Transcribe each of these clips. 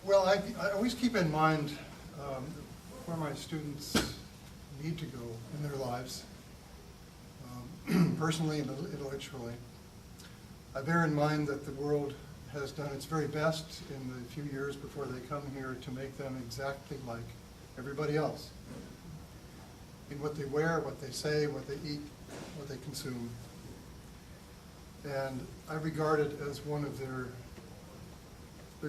Well, I always keep in mind where my students need to go in their lives, personally and intellectually. I bear in mind that the world has done its very best in the few years before they come here to make them exactly like everybody else in what they wear, what they say, what they eat, what they consume. And I regard it as one of their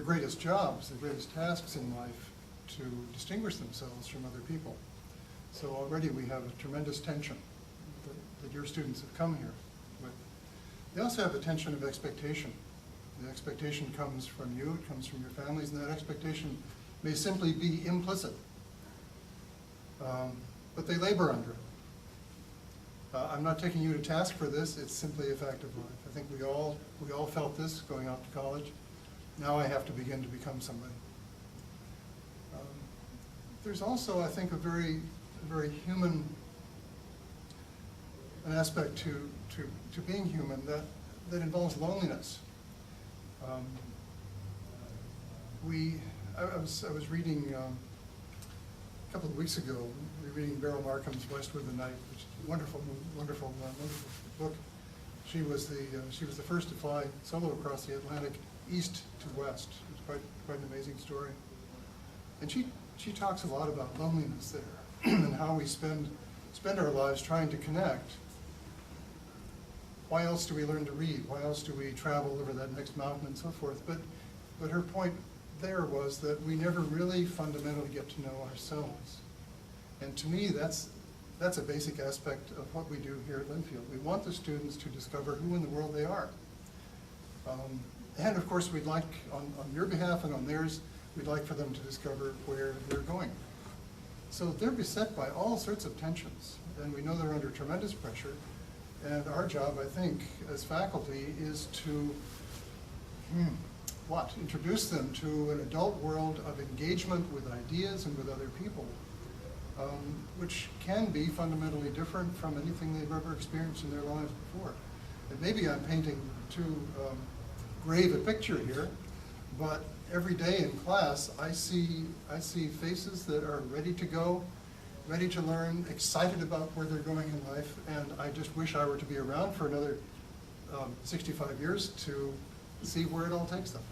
greatest jobs, their greatest tasks in life, to distinguish themselves from other people. So already we have a tremendous tension that your students have come here with. They also have a tension of expectation. The expectation comes from you, it comes from your families, and that expectation may simply be implicit. But they labor under it. I'm not taking you to task for this, it's simply a fact of life. I think we all felt this going off to college. Now I have to begin to become somebody. There's also, I think, a very human an aspect to being human that involves loneliness. I was reading a couple of weeks ago, reading Beryl Markham's West with the Night, which is a wonderful book. She was the first to fly solo across the Atlantic, east to west. It was quite an amazing story. And she talks a lot about loneliness there and how we spend our lives trying to connect. Why else do we learn to read? Why else do we travel over that next mountain and so forth? But her point there was that we never really fundamentally get to know ourselves. And to me, that's a basic aspect of what we do here at Linfield. We want the students to discover who in the world they are. And of course, we'd like, on your behalf and on theirs, we'd like for them to discover where they're going. So they're beset by all sorts of tensions, and we know they're under tremendous pressure. And our job, I think, as faculty, is to, introduce them to an adult world of engagement with ideas and with other people, which can be fundamentally different from anything they've ever experienced in their lives before. And maybe I'm painting too grave a picture here, but every day in class, I see faces that are ready to go, ready to learn, excited about where they're going in life, and I just wish I were to be around for another 65 years to see where it all takes them.